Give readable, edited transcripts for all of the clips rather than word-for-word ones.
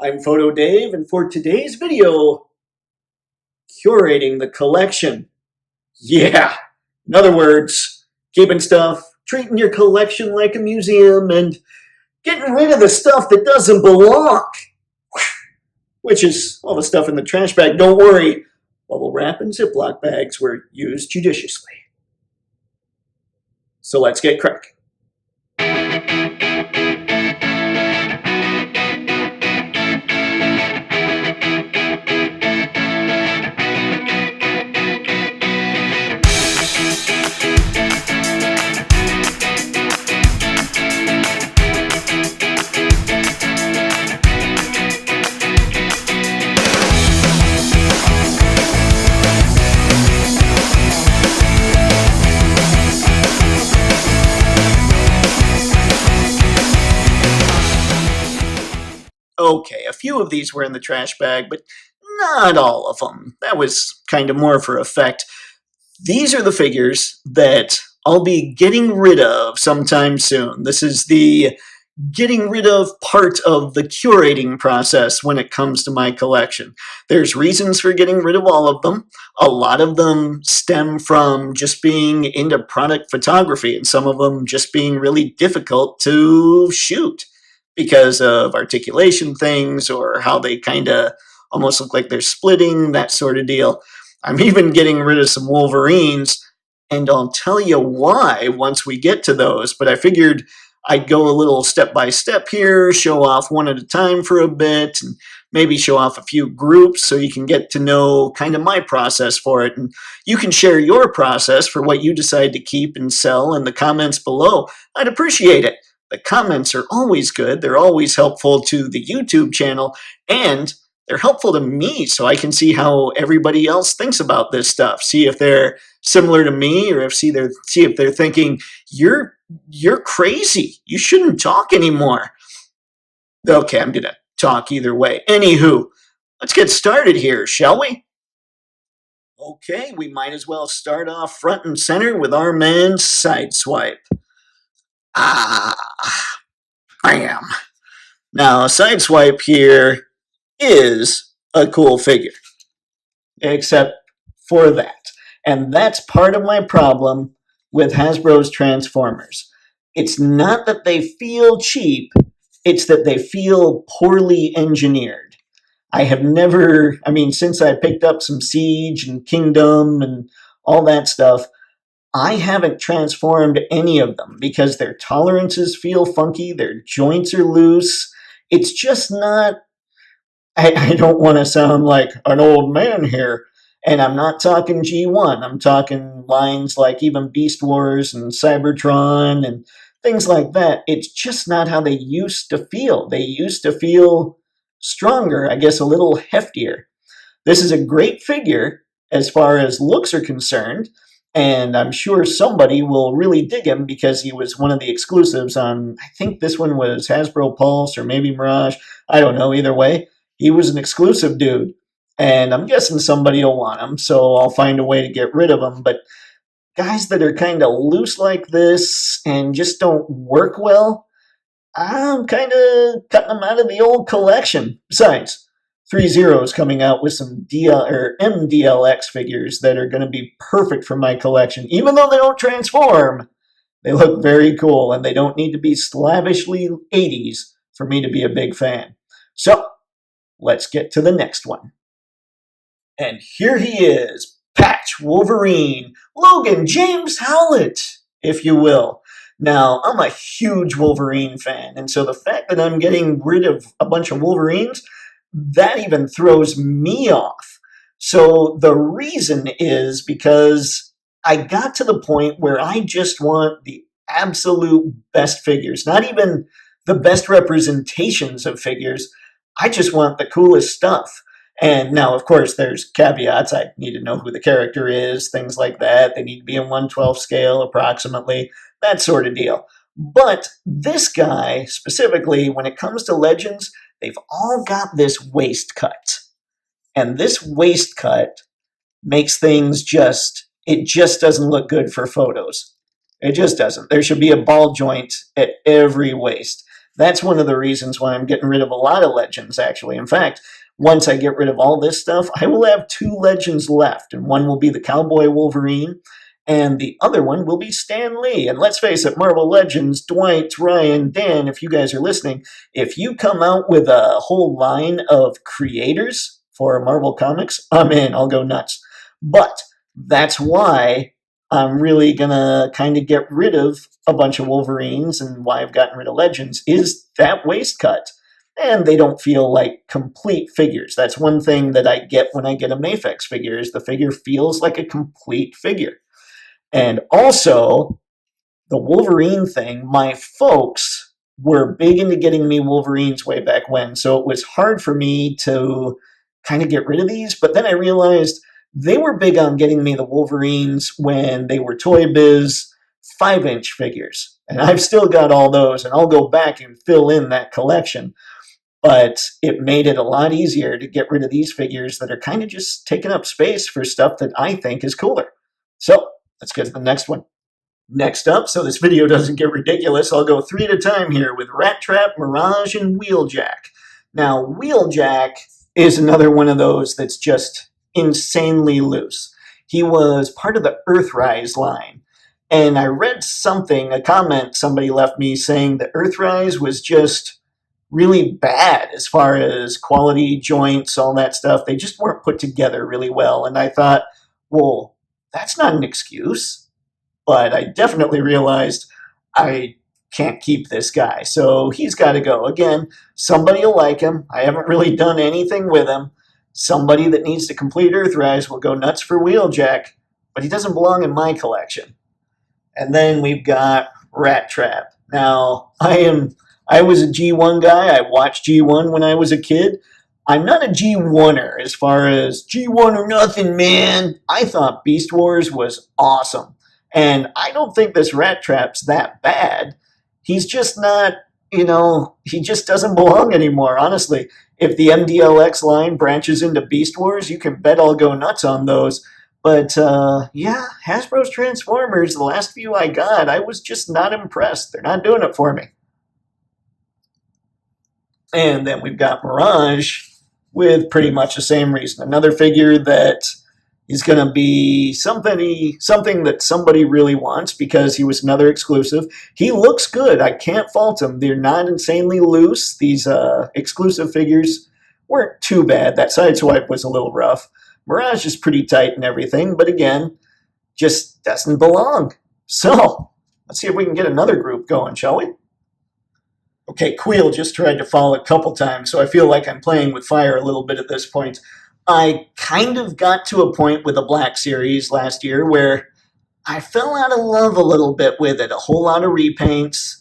I'm Photo Dave, and for today's video, curating the collection. Yeah, in other words, keeping stuff, treating your collection like a museum, and getting rid of the stuff that doesn't belong. Which is all the stuff in the trash bag. Don't worry, bubble wrap and Ziploc bags were used judiciously. So let's get cracking. Okay, a few of these were in the trash bag, but not all of them. That was kind of more for effect. These are the figures that I'll be getting rid of sometime soon. This is the getting rid of part of the curating process when it comes to my collection. There's reasons for getting rid of all of them. A lot of them stem from just being into product photography, and some of them just being really difficult to shoot because of articulation things or how they kind of almost look like they're splitting, that sort of deal. I'm even getting rid of some Wolverines, and I'll tell you why once we get to those, but I figured I'd go a little step by step here, show off one at a time for a bit, and maybe show off a few groups so you can get to know kind of my process for it. And you can share your process for what you decide to keep and sell in the comments below. I'd appreciate it. The comments are always good. They're always helpful to the YouTube channel, and they're helpful to me so I can see how everybody else thinks about this stuff. See if they're similar to me, or see if they're thinking, you're crazy. You shouldn't talk anymore. Okay, I'm going to talk either way. Anywho, let's get started here, shall we? Okay, we might as well start off front and center with our man Sideswipe. Bam. Now, Sideswipe here is a cool figure, except for that. And that's part of my problem with Hasbro's Transformers. It's not that they feel cheap, it's that they feel poorly engineered. I have never, since I picked up some Siege and Kingdom and all that stuff, I haven't transformed any of them because their tolerances feel funky, their joints are loose. It's just not, I don't want to sound like an old man here, and I'm not talking G1. I'm talking lines like even Beast Wars and Cybertron and things like that. It's just not how they used to feel. They used to feel stronger, I guess a little heftier. This is a great figure as far as looks are concerned, and I'm sure somebody will really dig him because he was one of the exclusives on, I think this one was Hasbro Pulse or maybe Mirage. I don't know, either way. He was an exclusive dude, and I'm guessing somebody will want him, so I'll find a way to get rid of him. But guys that are kind of loose like this and just don't work well, I'm kind of cutting them out of the old collection. Besides, 3-0 is coming out with some MDLX figures that are going to be perfect for my collection. Even though they don't transform, they look very cool, and they don't need to be slavishly 80s for me to be a big fan. So, let's get to the next one. And here he is, Patch Wolverine, Logan James Howlett, if you will. Now, I'm a huge Wolverine fan, and so the fact that I'm getting rid of a bunch of Wolverines, that even throws me off. So the reason is because I got to the point where I just want the absolute best figures, not even the best representations of figures. I just want the coolest stuff. And now, of course, there's caveats. I need to know who the character is, things like that. They need to be in 1/12 scale approximately, that sort of deal. But this guy, specifically, when it comes to Legends, they've all got this waist cut. And this waist cut makes things it just doesn't look good for photos. It just doesn't. There should be a ball joint at every waist. That's one of the reasons why I'm getting rid of a lot of Legends, actually. In fact, once I get rid of all this stuff, I will have 2 Legends left, and one will be the Cowboy Wolverine, and the other one will be Stan Lee. And let's face it, Marvel Legends, Dwight, Ryan, Dan, if you guys are listening, if you come out with a whole line of creators for Marvel Comics, I'm in. I'll go nuts. But that's why I'm really going to kind of get rid of a bunch of Wolverines, and why I've gotten rid of Legends is that waist cut. And they don't feel like complete figures. That's one thing that I get when I get a Mafex figure, is the figure feels like a complete figure. And also, the Wolverine thing, my folks were big into getting me Wolverines way back when, so it was hard for me to kind of get rid of these, but then I realized they were big on getting me the Wolverines when they were Toy Biz 5-inch figures. And I've still got all those, and I'll go back and fill in that collection. But it made it a lot easier to get rid of these figures that are kind of just taking up space for stuff that I think is cooler. So let's get to the next one. Next up, so this video doesn't get ridiculous, I'll go 3 at a time here with Rat Trap, Mirage, and Wheeljack. Now, Wheeljack is another one of those that's just insanely loose. He was part of the Earthrise line. And I read something, a comment somebody left me saying that Earthrise was just really bad as far as quality, joints, all that stuff. They just weren't put together really well. And I thought, well, that's not an excuse. But I definitely realized I can't keep this guy. So he's got to go. Again, somebody will like him. I haven't really done anything with him. Somebody that needs to complete Earthrise will go nuts for Wheeljack, but he doesn't belong in my collection. And then we've got Rat Trap. Now, I was a G1 guy. I watched G1 when I was a kid. I'm not a G1er as far as G1 or nothing, man. I thought Beast Wars was awesome. And I don't think this Rat Trap's that bad. He's just not, he just doesn't belong anymore, honestly. If the MDLX line branches into Beast Wars, you can bet I'll go nuts on those. But, yeah, Hasbro's Transformers, the last few I got, I was just not impressed. They're not doing it for me. And then we've got Mirage with pretty much the same reason. Another figure that is going to be something that somebody really wants because he was another exclusive. He looks good. I can't fault him. They're not insanely loose. These exclusive figures weren't too bad. That sideswipe was a little rough. Mirage is pretty tight and everything, but again, just doesn't belong. So, let's see if we can get another group going, shall we? Okay, Queel just tried to fall a couple times, so I feel like I'm playing with fire a little bit at this point. I kind of got to a point with the Black Series last year where I fell out of love a little bit with it. A whole lot of repaints,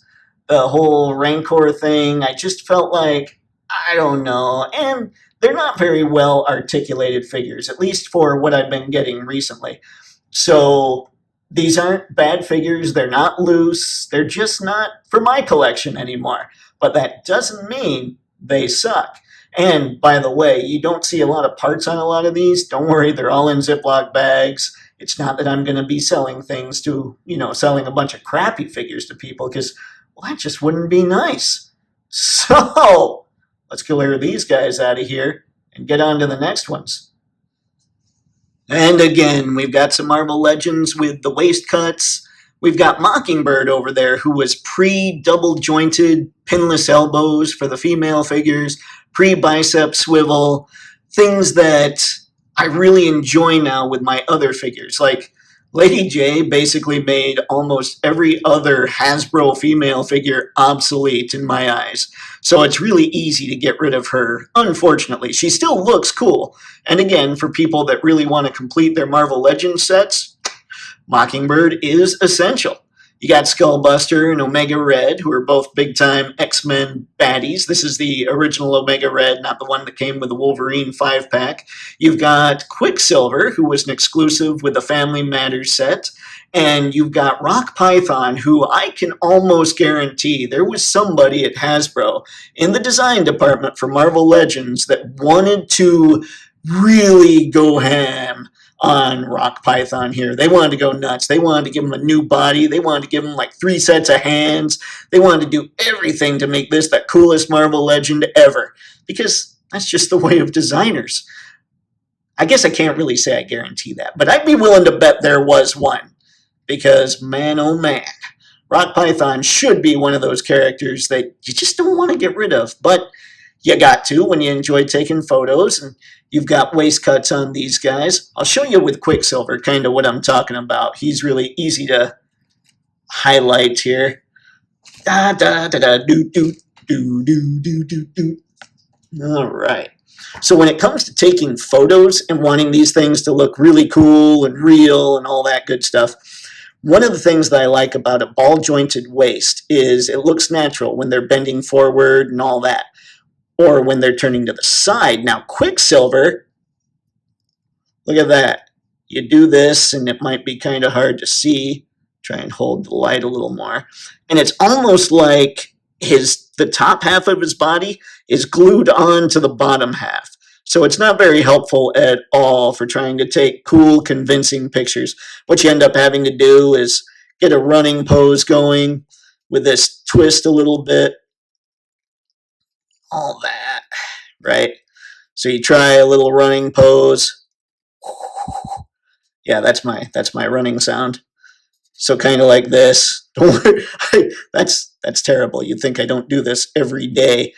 the whole Rancor thing. I just felt like, I don't know. And they're not very well articulated figures, at least for what I've been getting recently. So these aren't bad figures. They're not loose. They're just not for my collection anymore. But that doesn't mean they suck. And by the way, you don't see a lot of parts on a lot of these. Don't worry, they're all in Ziploc bags. It's not that I'm going to be selling things to, selling a bunch of crappy figures to people because, well, that just wouldn't be nice. So, let's clear these guys out of here and get on to the next ones. And again, we've got some Marvel Legends with the waist cuts. We've got Mockingbird over there, who was pre-double-jointed pinless elbows for the female figures, pre-bicep swivel, things that I really enjoy now with my other figures. Like, Lady J basically made almost every other Hasbro female figure obsolete in my eyes. So it's really easy to get rid of her, unfortunately. She still looks cool. And again, for people that really want to complete their Marvel Legends sets, Mockingbird is essential. You got Skullbuster and Omega Red, who are both big-time X-Men baddies. This is the original Omega Red, not the one that came with the Wolverine 5-pack. You've got Quicksilver, who was an exclusive with the Family Matters set. And you've got Rock Python, who I can almost guarantee there was somebody at Hasbro in the design department for Marvel Legends that wanted to really go ham on Rock Python here. They wanted to go nuts. They wanted to give him a new body. They wanted to give him like 3 sets of hands. They wanted to do everything to make this the coolest Marvel legend ever, because that's just the way of designers. I guess I can't really say I guarantee that, but I'd be willing to bet there was one, because man, oh man, Rock Python should be one of those characters that you just don't want to get rid of, but you got to when you enjoy taking photos and you've got waist cuts on these guys. I'll show you with Quicksilver kind of what I'm talking about. He's really easy to highlight here. Da da da da do do do do do do do. All right. So when it comes to taking photos and wanting these things to look really cool and real and all that good stuff, one of the things that I like about a ball-jointed waist is it looks natural when they're bending forward and all that, or when they're turning to the side. Now, Quicksilver, look at that. You do this, and it might be kind of hard to see. Try and hold the light a little more. And it's almost like the top half of his body is glued on to the bottom half. So it's not very helpful at all for trying to take cool, convincing pictures. What you end up having to do is get a running pose going with this twist a little bit. All that, right? So you try a little running pose. Yeah, that's my running sound. So kind of like this. Don't worry, that's terrible. You'd think I don't do this every day.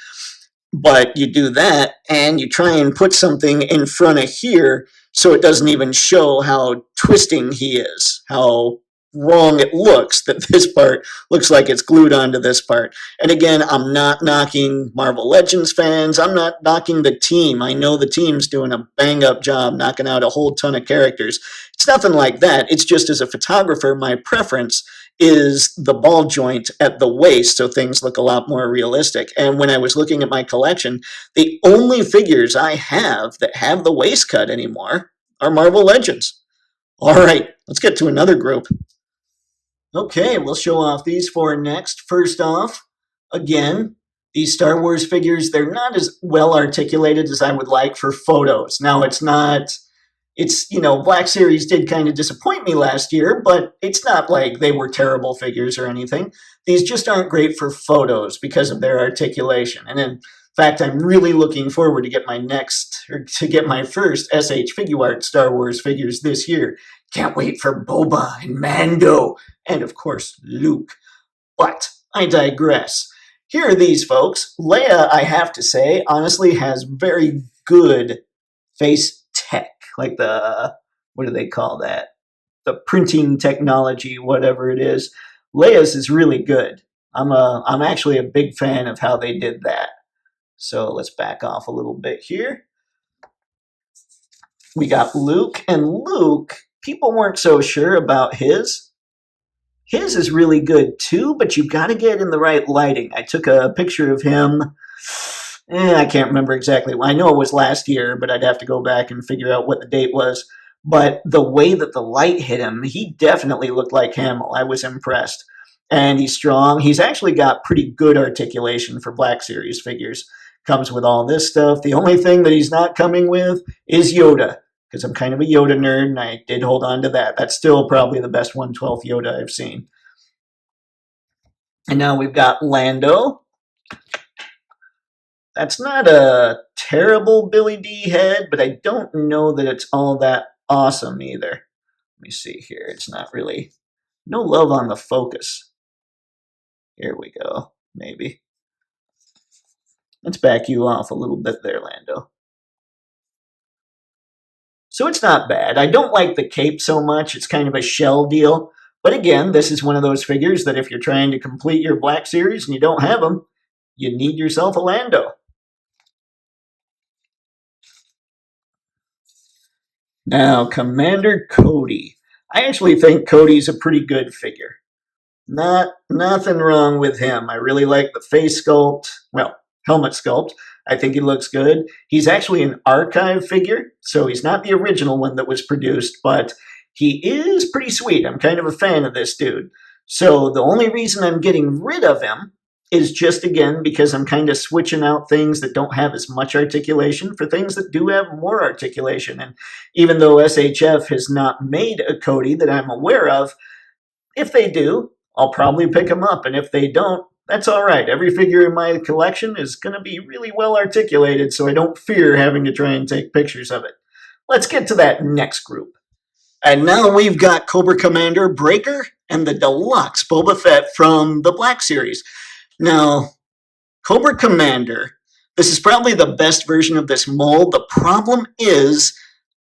But you do that, and you try and put something in front of here so it doesn't even show how twisting he is, how wrong it looks that this part looks like it's glued onto this part. And again, I'm not knocking Marvel Legends fans. I'm not knocking the team. I know the team's doing a bang-up job knocking out a whole ton of characters. It's nothing like that. It's just as a photographer, my preference is the ball joint at the waist so things look a lot more realistic. And when I was looking at my collection, the only figures I have that have the waist cut anymore are Marvel Legends. All right, let's get to another group. Okay, we'll show off these 4 next. First off, again, these Star Wars figures, they're not as well articulated as I would like for photos. Now, Black Series did kind of disappoint me last year, but it's not like they were terrible figures or anything. These just aren't great for photos because of their articulation. And in fact, I'm really looking forward to get my first SH Figuart Star Wars figures this year. Can't wait for Boba and Mando, and of course, Luke. But I digress. Here are these folks. Leia, I have to say, honestly has very good face tech. Like what do they call that? The printing technology, whatever it is. Leia's is really good. I'm actually a big fan of how they did that. So let's back off a little bit here. We got Luke, and Luke, people weren't so sure about his. His is really good too, but you've got to get in the right lighting. I took a picture of him. I can't remember exactly. I know it was last year, but I'd have to go back and figure out what the date was. But the way that the light hit him, he definitely looked like Hamill. I was impressed. And he's strong. He's actually got pretty good articulation for Black Series figures. Comes with all this stuff. The only thing that he's not coming with is Yoda, because I'm kind of a Yoda nerd, and I did hold on to that. That's still probably the best 1/12 Yoda I've seen. And now we've got Lando. That's not a terrible Billy D head, but I don't know that it's all that awesome either. Let me see here. It's not really, no love on the focus. Here we go, maybe. Let's back you off a little bit there, Lando. So it's not bad. I don't like the cape so much. It's kind of a shell deal. But again, this is one of those figures that if you're trying to complete your Black Series and you don't have them, you need yourself a Lando. Now, Commander Cody. I actually think Cody's a pretty good figure. Nothing wrong with him. I really like the face sculpt. Well, helmet sculpt. I think he looks good. He's actually an archive figure, so he's not the original one that was produced, but he is pretty sweet. I'm kind of a fan of this dude. So the only reason I'm getting rid of him is just, again, because I'm kind of switching out things that don't have as much articulation for things that do have more articulation. And even though SHF has not made a Cody that I'm aware of, if they do, I'll probably pick them up. And if they don't, that's all right. Every figure in my collection is going to be really well articulated, so I don't fear having to try and take pictures of it. Let's get to that next group. And now we've got Cobra Commander, Breaker, and the deluxe Boba Fett from the Black Series. Now, Cobra Commander, this is probably the best version of this mold. The problem is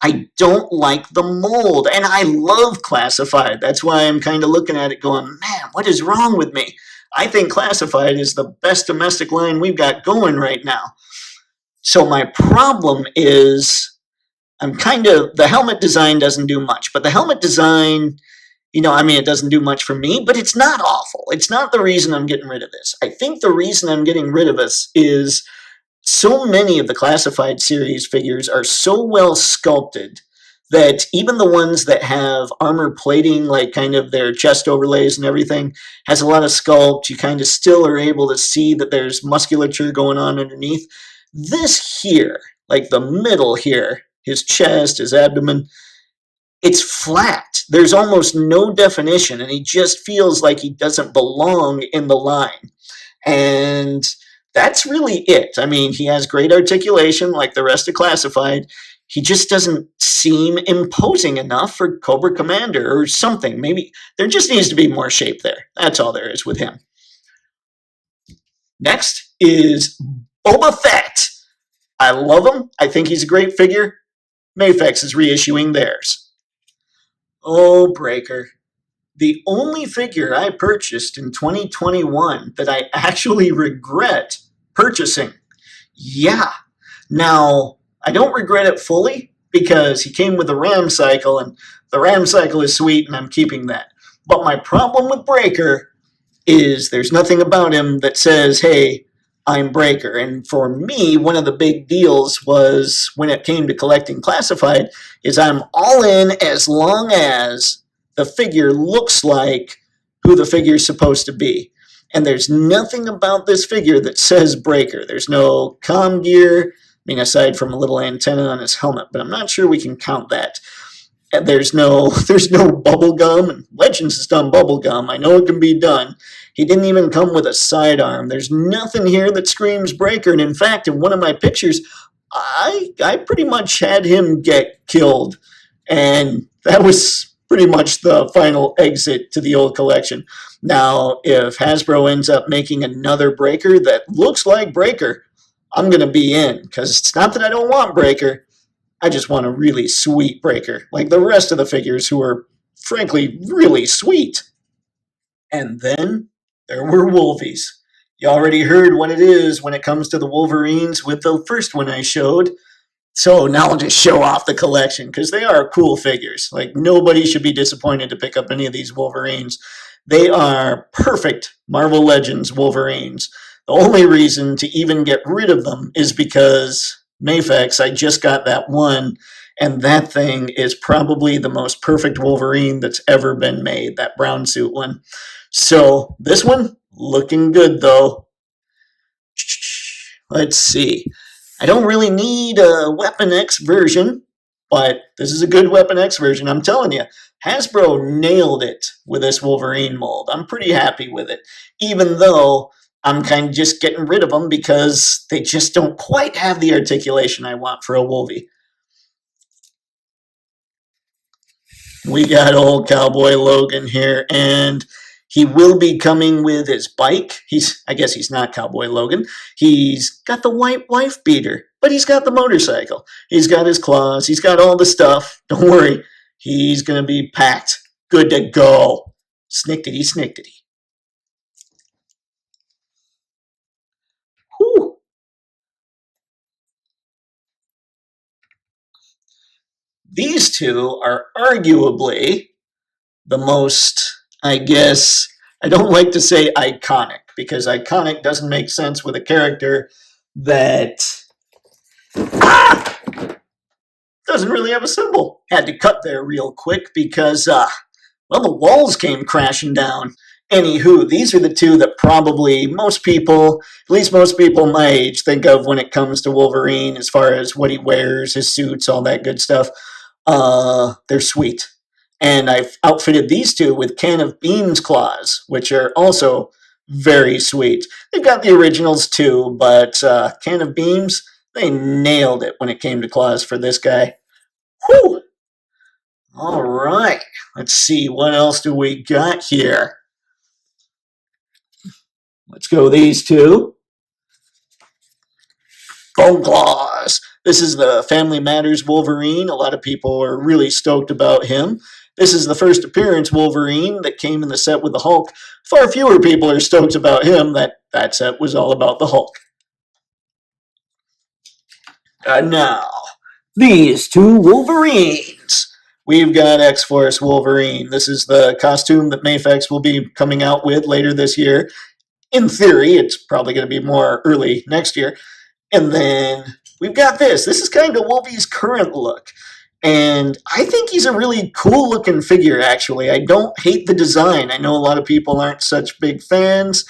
I don't like the mold, and I love Classified. That's why I'm kind of looking at it going, man, what is wrong with me? I think Classified is the best domestic line we've got going right now. So my problem is the helmet design doesn't do much, but the helmet design, it doesn't do much for me, but it's not awful. It's not the reason I'm getting rid of this. I think the reason I'm getting rid of this is so many of the Classified series figures are so well sculpted that even the ones that have armor plating, like kind of their chest overlays and everything, has a lot of sculpt. You kind of still are able to see that there's musculature going on underneath. This here, like the middle here, his chest, his abdomen, it's flat. There's almost no definition, and he just feels like he doesn't belong in the line. And that's really it. I mean, he has great articulation like the rest of Classified. He just doesn't seem imposing enough for Cobra Commander or something. Maybe there just needs to be more shape there. That's all there is with him. Next is Boba Fett. I love him. I think he's a great figure. Mafex is reissuing theirs. Oh, Breaker. The only figure I purchased in 2021 that I actually regret purchasing. Yeah. Now, I don't regret it fully because he came with a Ram Cycle, and the Ram Cycle is sweet, and I'm keeping that. But my problem with Breaker is there's nothing about him that says, hey, I'm Breaker. And for me, one of the big deals was when it came to collecting Classified is I'm all in as long as the figure looks like who the figure's supposed to be. And there's nothing about this figure that says Breaker. There's no comm gear, aside from a little antenna on his helmet, but I'm not sure we can count that. And there's no bubble gum, and Legends has done bubble gum. I know it can be done. He didn't even come with a sidearm. There's nothing here that screams Breaker. And in fact, in one of my pictures, I pretty much had him get killed. And that was pretty much the final exit to the old collection. Now, if Hasbro ends up making another Breaker that looks like Breaker, I'm going to be in. Because it's not that I don't want Breaker. I just want a really sweet Breaker. Like the rest of the figures who are, frankly, really sweet. And then there were Wolvies. You already heard what it is when it comes to the Wolverines with the first one I showed. So now I'll just show off the collection because they are cool figures. Like nobody should be disappointed to pick up any of these Wolverines. They are perfect Marvel Legends Wolverines. The only reason to even get rid of them is because Mafex, I just got that one, and that thing is probably the most perfect Wolverine that's ever been made, that brown suit one. So this one, looking good though. Let's see. I don't really need a Weapon X version, but this is a good Weapon X version. I'm telling you, Hasbro nailed it with this Wolverine mold. I'm pretty happy with it, even though I'm kind of just getting rid of them because they just don't quite have the articulation I want for a Wolvie. We got old Cowboy Logan here, and he will be coming with his bike. I guess he's not Cowboy Logan. He's got the white wife beater, but he's got the motorcycle. He's got his claws. He's got all the stuff. Don't worry. He's going to be packed. Good to go. Snickety, snickety. Whew. These two are arguably the most, I guess, I don't like to say iconic, because iconic doesn't make sense with a character that doesn't really have a symbol. Had to cut there real quick because, well, the walls came crashing down. Anywho, these are the two that probably most people, at least most people my age, think of when it comes to Wolverine as far as what he wears, his suits, all that good stuff. They're sweet. And I've outfitted these two with Can of Beans claws, which are also very sweet. They've got the originals too, but Can of Beans, they nailed it when it came to claws for this guy. Whew! All right, let's see, what else do we got here? Let's go these two. Bone Claws. This is the Family Matters Wolverine. A lot of people are really stoked about him. This is the first appearance Wolverine that came in the set with the Hulk. Far fewer people are stoked about him. That set was all about the Hulk. Now, these two Wolverines. We've got X-Force Wolverine. This is the costume that Mafex will be coming out with later this year. In theory, it's probably going to be more early next year. And then we've got this. This is kind of Wolvie's current look. And I think he's a really cool looking figure, actually. I don't hate the design. I know a lot of people aren't such big fans.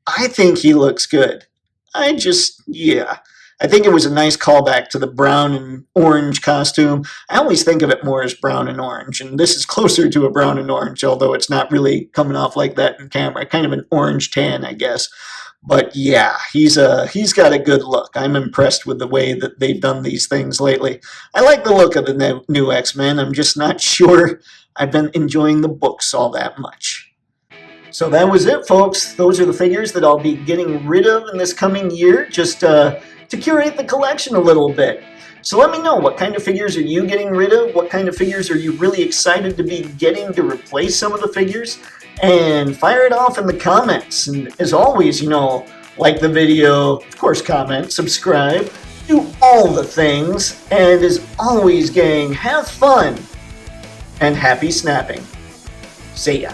I think he looks good. I think it was a nice callback to the brown and orange costume. I always think of it more as brown and orange, and this is closer to a brown and orange, although it's not really coming off like that in camera. Kind of an orange tan, I guess. But yeah, he's got a good look. I'm impressed with the way that they've done these things lately. I like the look of the new X-Men. I'm just not sure I've been enjoying the books all that much. So that was it, folks. Those are the figures that I'll be getting rid of in this coming year, just to curate the collection a little bit. So let me know, what kind of figures are you getting rid of? What kind of figures are you really excited to be getting to replace some of the figures? And fire it off in the comments. And as always, like the video, of course comment, subscribe, do all the things. And as always, gang, have fun and happy snapping. See ya.